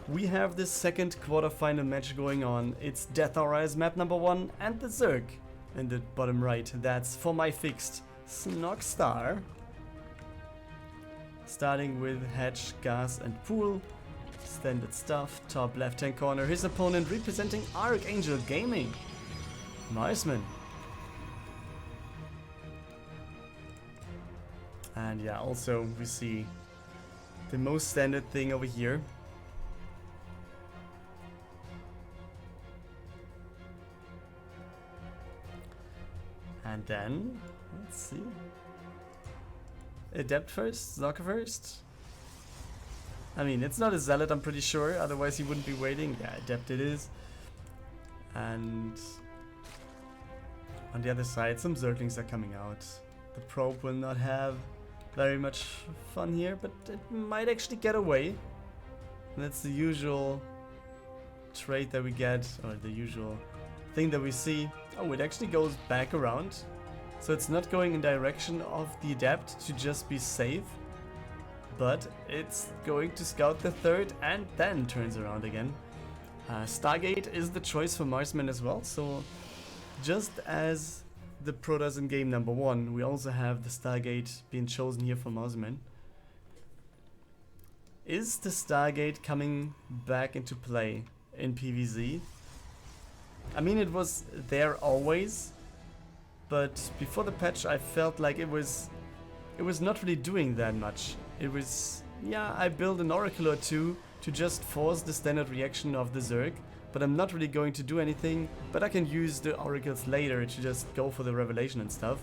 we have the second quarterfinal match going on. It's Death Horizon map number 1 and the Zerg in the bottom right. That's for my fixed Snoxtar. Starting with Hedge, Gas and Pool. Standard stuff. Top left hand corner. His opponent representing Archangel Gaming. Marsman. And yeah, also we see the most standard thing over here. And then, let's see. Adept first, Zocker first. I mean, it's not a Zealot, I'm pretty sure, otherwise he wouldn't be waiting. Yeah, Adept it is. And on the other side, some Zerglings are coming out. The Probe will not have very much fun here, but it might actually get away. And that's the usual trait that we get, or the usual thing that we see. Oh, it actually goes back around. So it's not going in direction of the Adept to just be safe, but it's going to scout the third and then turns around again. Stargate is the choice for Marsman as well, so just as the Pro does in game number 1, we also have the Stargate being chosen here for Marsman. Is the Stargate coming back into play in PvZ? I mean, it was there always, but before the patch I felt like it was not really doing that much. It was, yeah, I built an Oracle or two to just force the standard reaction of the Zerg, but I'm not really going to do anything, but I can use the Oracles later to just go for the Revelation and stuff,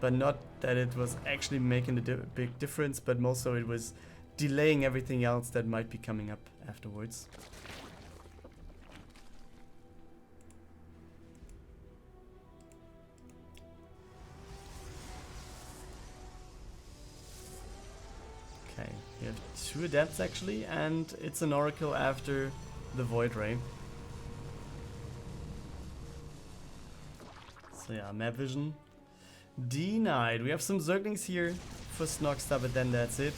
but not that it was actually making a big difference, but more so it was delaying everything else that might be coming up afterwards. Okay, you have 2 Adepts actually, and it's an Oracle after the Void Ray. So yeah, map vision denied. We have some Zerglings here for Snoxtar, but then that's it.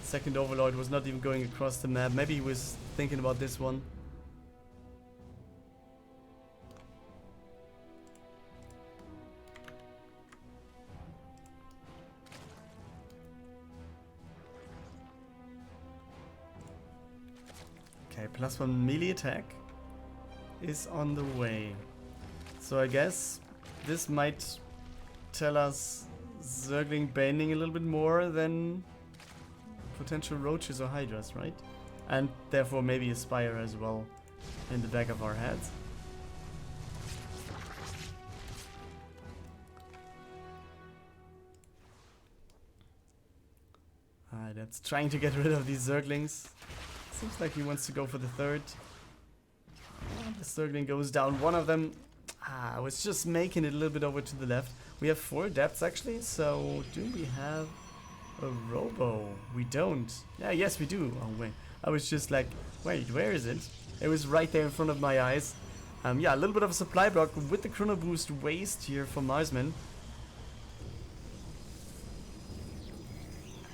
Second Overlord was not even going across the map. Maybe he was thinking about this one. Okay, +1 melee attack is on the way. So I guess this might tell us Zergling banding a little bit more than potential Roaches or Hydras, right? And therefore maybe a Spire as well in the back of our heads. Alright, that's trying to get rid of these Zerglings. Seems like he wants to go for the third. The Zergling goes down, one of them. I was just making it a little bit over to the left. We have 4 Adepts actually, so do we have a Robo? We don't. Yeah, yes we do. Oh wait, I was just like, wait, where is it? It was right there in front of my eyes. Yeah, a little bit of a supply block with the Chrono Boost waste here for Marsman.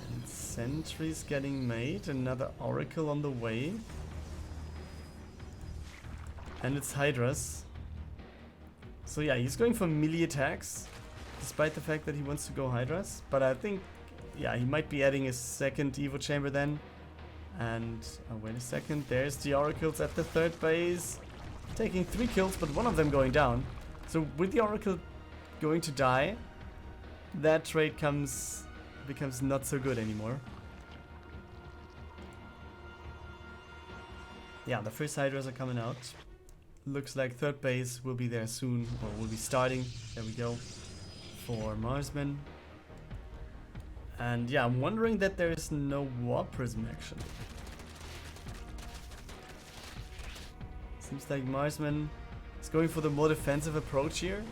And sentries getting made, another Oracle on the way. And it's Hydras. So yeah, he's going for melee attacks, despite the fact that he wants to go Hydras. But I think, yeah, he might be adding a second Evo Chamber then. And, oh wait a second, there's the Oracles at the third base. Taking 3 kills, but one of them going down. So with the Oracle going to die, that trade becomes not so good anymore. Yeah, the first Hydras are coming out. Looks like third base will be there soon, or will be starting. There we go. For Marsman. And yeah, I'm wondering that there is no Warp Prism action. Seems like Marsman is going for the more defensive approach here.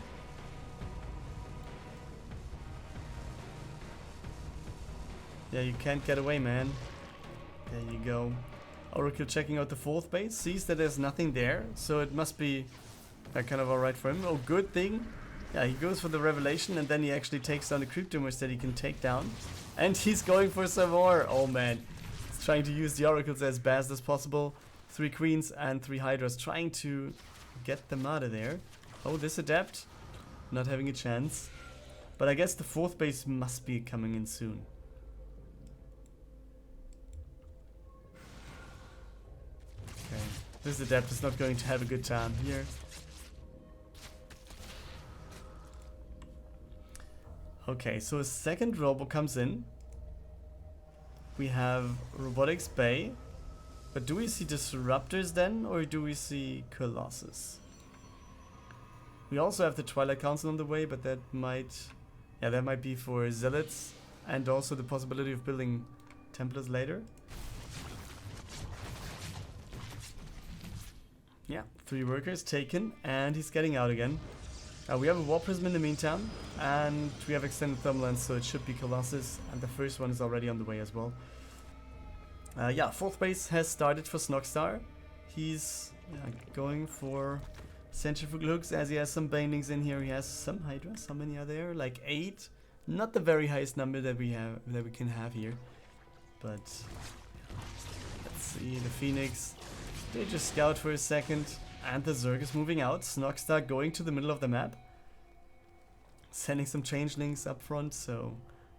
Yeah, you can't get away, man. There you go. Oracle checking out the 4th base, sees that there's nothing there, so it must be kind of alright for him. Oh, good thing. Yeah, he goes for the Revelation and then he actually takes down the Cryptomers that he can take down. And he's going for some more. Oh man, he's trying to use the Oracles as best as possible. 3 queens and 3 hydras, trying to get them out of there. Oh, this adept not having a chance. But I guess the 4th base must be coming in soon. Okay, this adept is not going to have a good time here. Okay, so a second robo comes in. We have Robotics Bay. But do we see Disruptors then, or do we see Colossus? We also have the Twilight Council on the way, but that might... yeah, that might be for Zealots. And also the possibility of building Templars later. Yeah, 3 workers taken, and he's getting out again. We have a War Prism in the meantime, and we have extended Thermalance, so it should be Colossus, and the first one is already on the way as well. Yeah, 4th base has started for Snoxtar. He's going for centrifugal hooks, as he has some Banelings in here. He has some Hydras. How many are there? Like 8. Not the very highest number that we can have here, but let's see the Phoenix. They just scout for a second. And the Zerg is moving out. Snoxtar going to the middle of the map. Sending some changelings up front, so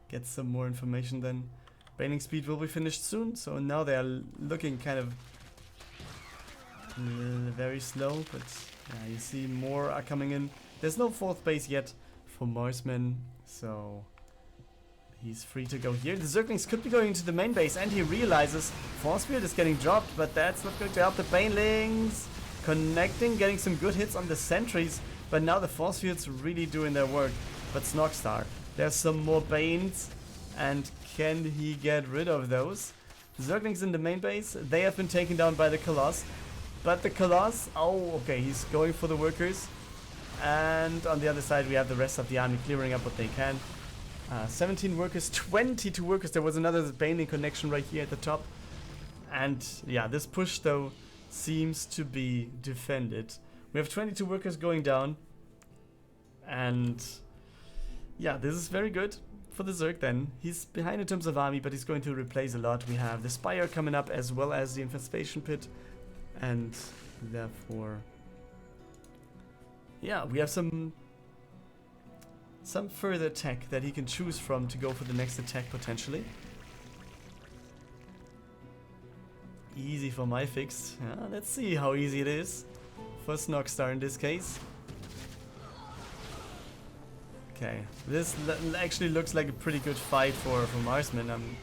get some more information then. Baning speed will be finished soon, so now they are looking kind of very slow, but yeah, you see more are coming in. There's no 4th base yet for Marsman, so he's free to go here. The Zerglings could be going into the main base, and he realizes Force Field is getting dropped, but that's not going to help the Banelings. Connecting, getting some good hits on the sentries, but now the force fields really doing their work. But Snoxtar, there's some more Banes, and can he get rid of those? Zerglings in the main base, they have been taken down by the Colossus, but the Colossus, oh okay, he's going for the workers, and on the other side we have the rest of the army clearing up what they can. 17 workers, 22 workers, there was another Baning connection right here at the top, and yeah, this push though seems to be defended. We have 22 workers going down, and yeah, this is very good for the Zerg then. He's behind in terms of army, but he's going to replace a lot. We have the Spire coming up as well as the Infestation Pit, and therefore yeah, we have some further tech that he can choose from to go for the next attack potentially. Easy for my fix. Let's see how easy it is for Snoxtar in this case. Okay, this actually looks like a pretty good fight for Marsman. I'm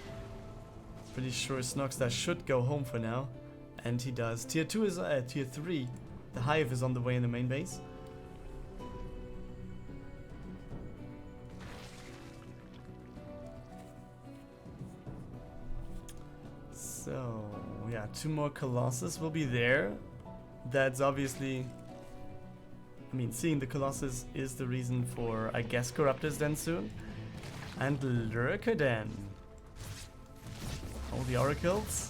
pretty sure Snoxtar should go home for now, and he does. Tier 2 is Tier 3. The Hive is on the way in the main base. So yeah, 2 more Colossus will be there. That's obviously, I mean, seeing the Colossus is the reason for, I guess, Corruptors then soon. And Lurker then. All the Oracles.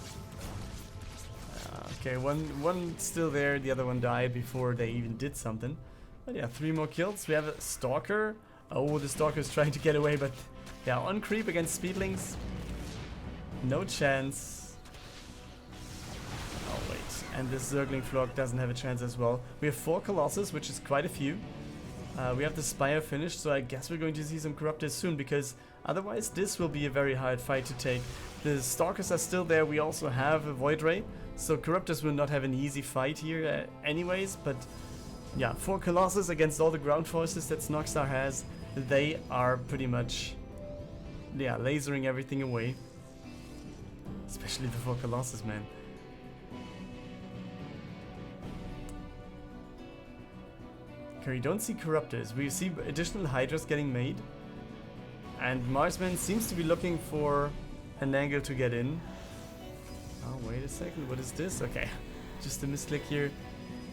Okay, one still there, the other one died before they even did something. But yeah, 3 more kills. We have a Stalker. Oh, the Stalker is trying to get away, but yeah, on creep against Speedlings. No chance. And this Zergling Flock doesn't have a chance as well. We have 4 Colossus, which is quite a few. We have the Spire finished, so I guess we're going to see some Corruptors soon, because otherwise this will be a very hard fight to take. The Stalkers are still there. We also have a Void Ray, so Corruptors will not have an easy fight here anyways. But yeah, 4 Colossus against all the ground forces that Snoxtar has. They are pretty much, yeah, lasering everything away. Especially the 4 Colossus, man. Okay, we don't see Corruptors. We see additional Hydras getting made. And Marsman seems to be looking for an angle to get in. Oh, wait a second. What is this? Okay, just a misclick here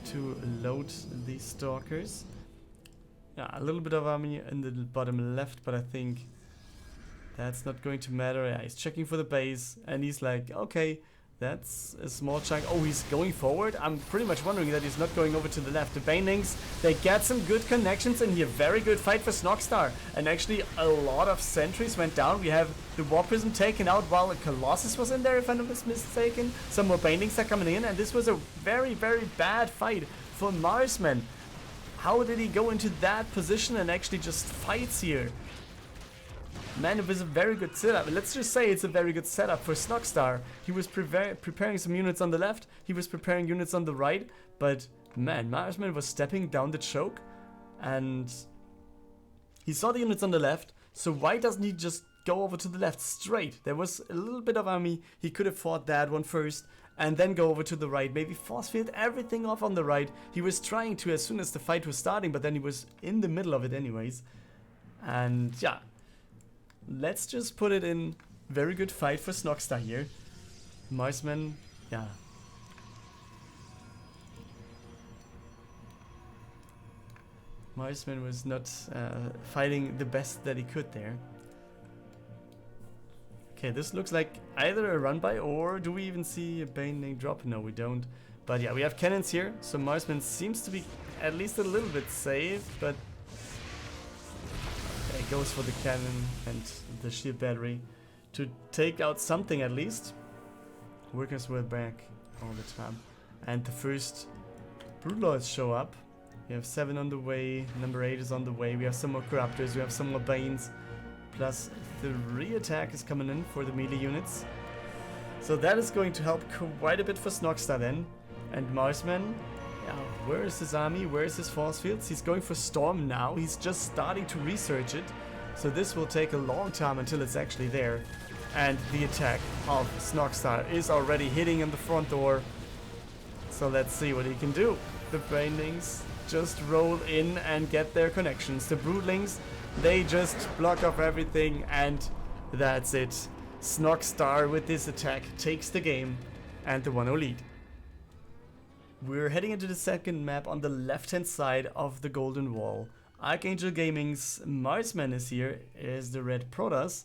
to load the Stalkers. Yeah, a little bit of army in the bottom left, but I think that's not going to matter. Yeah, he's checking for the base, and he's like, okay, That's a small chunk. Oh, he's going forward. I'm pretty much wondering that he's not going over to the left. The Banelings, they get some good connections in here. Very good fight for Snoxtar. And actually, a lot of sentries went down. We have the War Prism taken out while a Colossus was in there, if I'm not mistaken. Some more Banelings are coming in. And this was a very, very bad fight for Marsman. How did he go into that position and actually just fights here? Man, it was a very good setup. Let's just say it's a very good setup for Snoxtar. He was preparing some units on the left. He was preparing units on the right. But, man, Marsman was stepping down the choke. And he saw the units on the left. So why doesn't he just go over to the left straight? There was a little bit of army. He could have fought that one first. And then go over to the right. Maybe force field everything off on the right. He was trying to as soon as the fight was starting. But then he was in the middle of it anyways. And, yeah. Let's just put it in. Very good fight for Snoxtar here. Marsman, yeah. Marsman was not fighting the best that he could there. Okay, this looks like either a run by, or do we even see a Baneling drop? No, we don't. But yeah, we have cannons here, so Marsman seems to be at least a little bit safe, but it goes for the cannon and the shield battery to take out something at least. Workers were back all the time. And the first Broodlords show up. We have 7 on the way, number 8 is on the way, we have some more Corruptors, we have some more Banes. Plus the re-attack is coming in for the melee units. So that is going to help quite a bit for Snoxtar then. And Marsman, yeah, where is his army? Where is his force fields? He's going for Storm now. He's just starting to research it. So this will take a long time until it's actually there. And the attack of Snoxtar is already hitting in the front door. So let's see what he can do. The Brainlings just roll in and get their connections. The Broodlings, they just block off everything, and that's it. Snoxtar with this attack takes the game and the 1-0 lead. We're heading into the second map on the left hand side of the Golden Wall. Archangel Gaming's Marsman is here, is the red Protoss.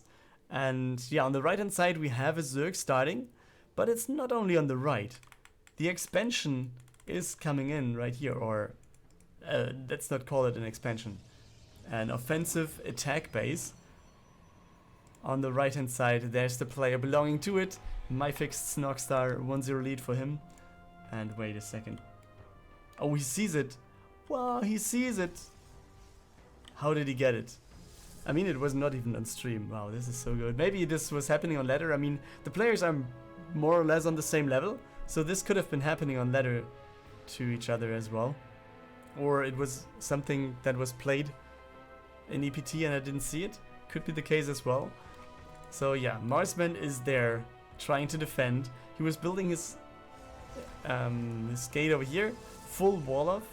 And yeah, on the right hand side we have a Zerg starting, but it's not only on the right. The expansion is coming in right here, or let's not call it an expansion. An offensive attack base. On the right hand side there's the player belonging to it. My fixed Snoxtar, 1-0 lead for him. And wait a second. Oh, he sees it. Wow, he sees it. How did he get it? I mean, it was not even on stream. Wow, this is so good. Maybe this was happening on ladder. I mean, the players are more or less on the same level. So this could have been happening on ladder to each other as well. Or it was something that was played in EPT and I didn't see it. Could be the case as well. So yeah, Marsman is there trying to defend. He was building his gate over here. Full wall off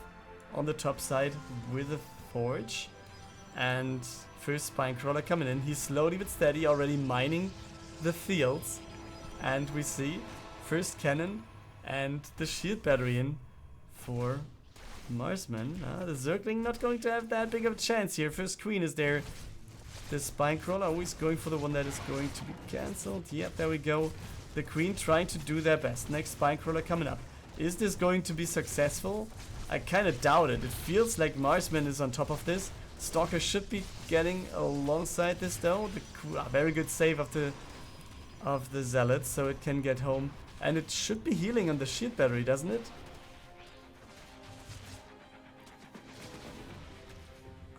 on the top side with a forge. And first Spinecrawler coming in. He's slowly but steady already mining the fields. And we see first cannon and the shield battery in for Marsman. The Zergling not going to have that big of a chance here. First queen is there. The Spinecrawler always going for the one that is going to be cancelled. Yep, there we go. The queen trying to do their best. Next Spinecrawler coming up. Is this going to be successful? I kind of doubt it. It feels like Marsman is on top of this. Stalker should be getting alongside this though. Very good save of the Zealots, so it can get home. And it should be healing on the shield battery, doesn't it?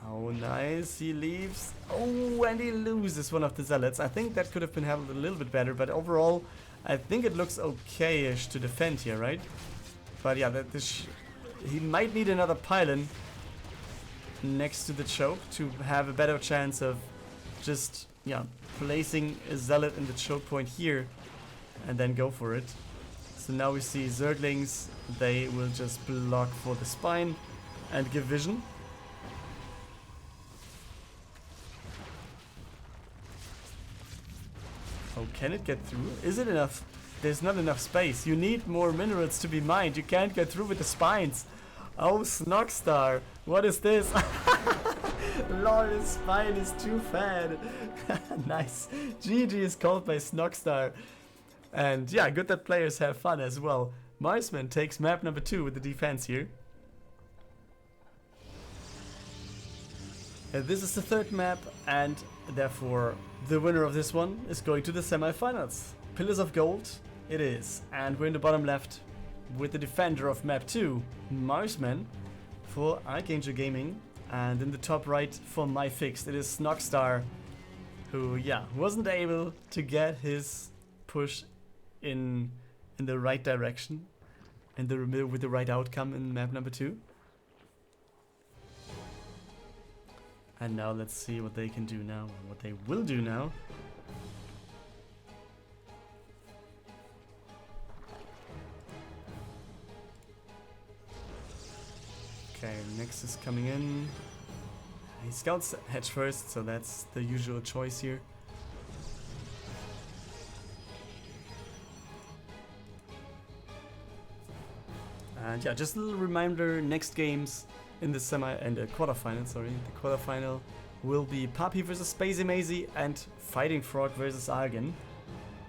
Oh, nice. He leaves. Oh, and he loses one of the Zealots. I think that could have been handled a little bit better, but overall, I think it looks okay-ish to defend here, right? But yeah, he might need another pylon next to the choke to have a better chance of just, yeah, placing a Zealot in the choke point here and then go for it. So now we see Zerglings. They will just block for the spine and give vision. Oh, can it get through? Is it enough? There's not enough space. You need more minerals to be mined. You can't get through with the spines. Oh, Snoxtar. What is this? Lord, his spine is too fat. Nice. GG is called by Snoxtar. And yeah, good that players have fun as well. Marsman takes map number 2 with the defense here. This is the third map, and therefore the winner of this one is going to the semifinals. Pillars of Gold it is, and we're in the bottom left with the defender of map 2, Marsman, for Archangel Gaming, and in the top right for My Fixed it is Snoxtar, who wasn't able to get his push in the right direction and with the right outcome in map number 2. And now let's see what they can do now, or what they will do now. Okay, next is coming in. He scouts hedge first, so that's the usual choice here. And yeah, just a little reminder, next games in the quarterfinal, the quarterfinal will be Papi versus Spacey Mazy and Fighting Frog versus Argon.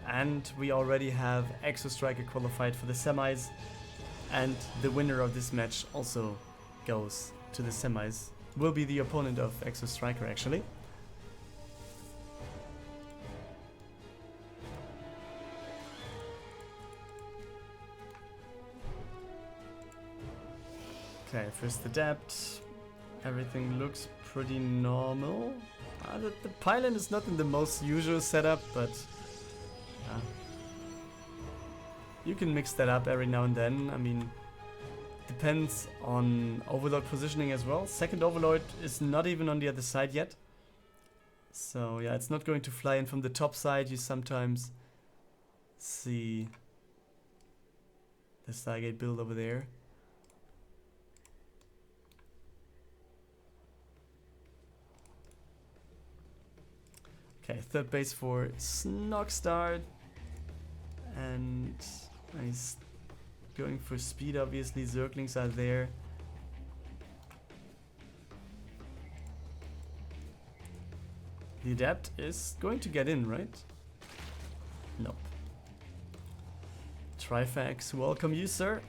And we already have Exo Striker qualified for the semis, and the winner of this match also goes to the semis. Will be the opponent of Exo Striker actually. Okay, first Adept. Everything looks pretty normal. The pylon is not in the most usual setup, but you can mix that up every now and then. I mean, depends on Overlord positioning as well. Second Overlord is not even on the other side yet. So yeah, it's not going to fly in from the top side. You sometimes see the Stargate build over there. Okay, third base for Snoxtar, and he's going for speed, obviously. Zerglings are there. The Adept is going to get in, right? Nope. Trifax, welcome you, sir.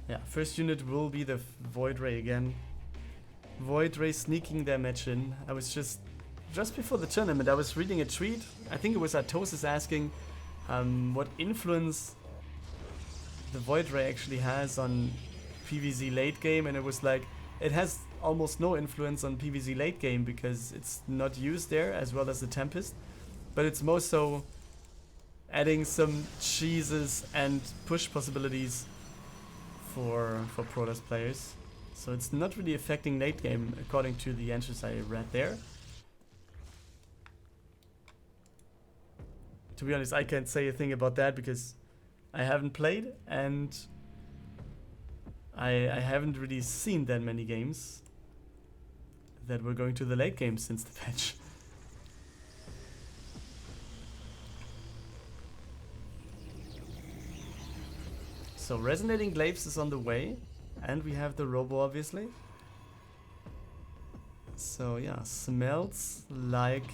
Yeah, first unit will be the Void Ray again. Void Ray sneaking their match in. I was just before the tournament, I was reading a tweet. I think it was Artosis asking what influence the Void Ray actually has on PvZ late game, and it was like, it has almost no influence on PvZ late game because it's not used there, as well as the Tempest, but it's more so adding some cheeses and push possibilities for Protoss players. So it's not really affecting late game, according to the answers I read there. To be honest, I can't say a thing about that because I haven't played, and I haven't really seen that many games that were going to the late game since the patch. So Resonating Glaives is on the way. And we have the Robo, obviously. So yeah, smells like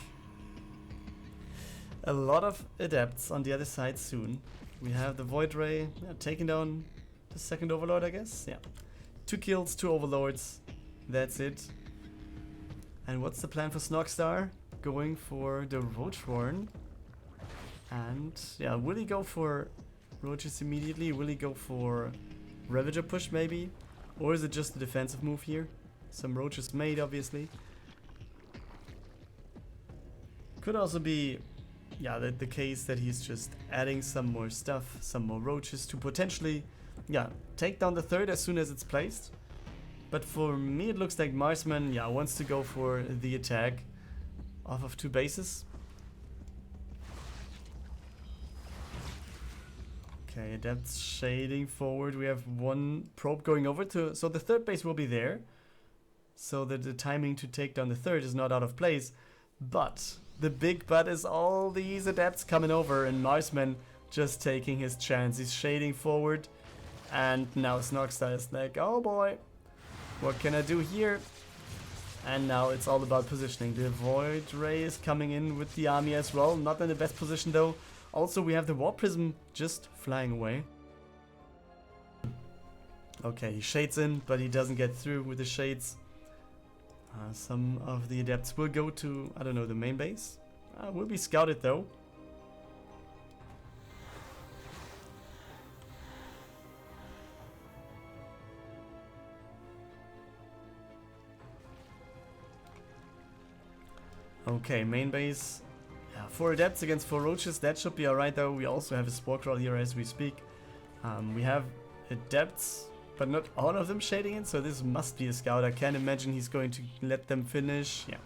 a lot of Adepts on the other side soon. We have the Void Ray taking down the second Overlord, I guess. Yeah, 2 kills, 2 Overlords. That's it. And what's the plan for Snoxtar? Going for the Roachhorn. And yeah, will he go for Roaches immediately? Will he go for Ravager push maybe? Or is it just a defensive move here? Some Roaches made, obviously. Could also be, yeah, the case that he's just adding some more stuff, some more Roaches to potentially, yeah, take down the third as soon as it's placed. But for me it looks like Marsman, yeah, wants to go for the attack off of 2 bases. Okay, Adept's shading forward. We have 1 probe going over to, so the third base will be there. So that the timing to take down the third is not out of place. But the big but is all these Adepts coming over, and Marsman just taking his chance. He's shading forward, and now Snoxtar is like, oh boy, what can I do here? And now it's all about positioning. The Void Ray is coming in with the army as well. Not in the best position though. Also, we have the Warp Prism just flying away. Okay, he shades in, but he doesn't get through with the shades. Some of the adepts will go to, I don't know, the main base. Will be scouted though. Okay, main base. Yeah, 4 adepts against 4 roaches. That should be alright though. We also have a spore crawl here as we speak. We have adepts, but not all of them shading in, so this must be a scout. I can't imagine he's going to let them finish. Yeah.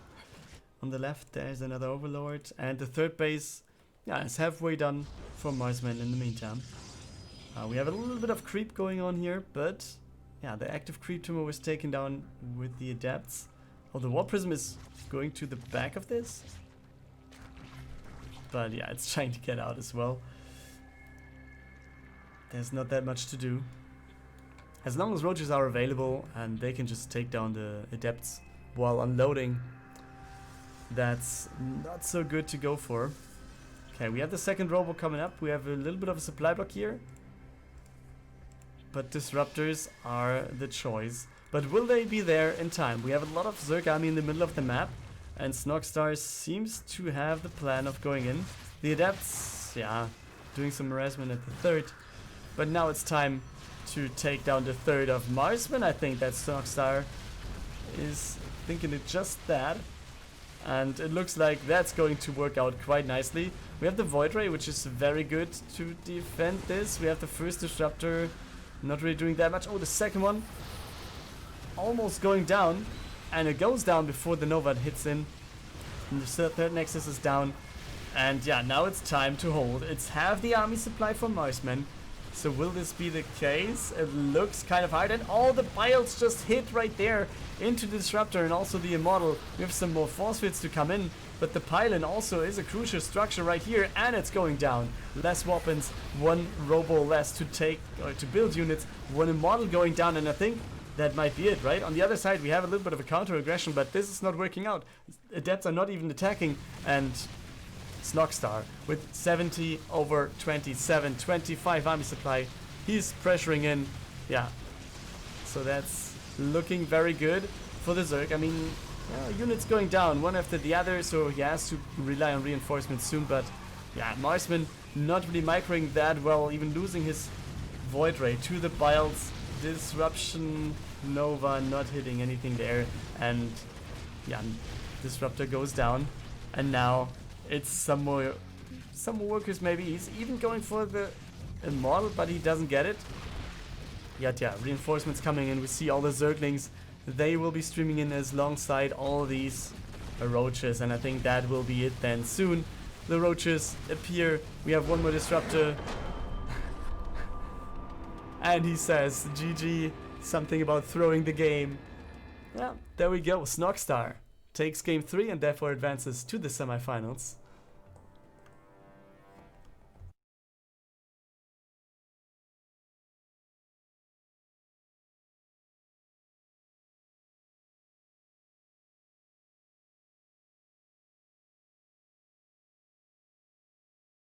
On the left there's another overlord, and the third base, yeah, is halfway done for Marsman in the meantime. We have a little bit of creep going on here, but yeah, the active creep tumor was taken down with the adepts. Oh, the Warp Prism is going to the back of this, but yeah, it's trying to get out as well. There's not that much to do. As long as roaches are available and they can just take down the adepts while unloading, that's not so good to go for. Okay, we have the second robo coming up. We have a little bit of a supply block here, but disruptors are the choice. But will they be there in time? We have a lot of Zerg army in the middle of the map, and Snoxtar seems to have the plan of going in. The adepts, yeah, doing some harassment at the third, but now it's time to take down the third of Marsman. I think that Snoxtar is thinking it just that, and it looks like that's going to work out quite nicely. We have the Void Ray, which is very good to defend this. We have the first disruptor, not really doing that much. Oh, the second one almost going down, and it goes down before the Nova hits in. And the third Nexus is down, and yeah, now it's time to hold. It's half the army supply from Marsman. So will this be the case? It looks kind of hard, and all the biles just hit right there into the disruptor and also the immortal. We have some more force fields to come in, but the pylon also is a crucial structure right here, and it's going down. Less weapons, 1 robo less to take or to build units, 1 immortal going down, and I think that might be it, right? On the other side, we have a little bit of a counter aggression, but this is not working out. Adepts are not even attacking, and Snoxtar with 70 over 27, 25 army supply. He's pressuring in, yeah. So that's looking very good for the Zerg. I mean, units going down one after the other, so he has to rely on reinforcements soon, but yeah, Marsman not really microing that well, even losing his Void Ray to the Biles. Disruption, Nova not hitting anything there, and yeah, Disruptor goes down, and now it's some more workers maybe. He's even going for the immortal, but he doesn't get it. Yet yeah, reinforcements coming in. We see all the Zerglings. They will be streaming in as alongside all these roaches, and I think that will be it then. Soon the roaches appear. We have 1 more disruptor. And he says, GG, something about throwing the game. Yeah, there we go. Snoxtar takes game 3 and therefore advances to the semifinals.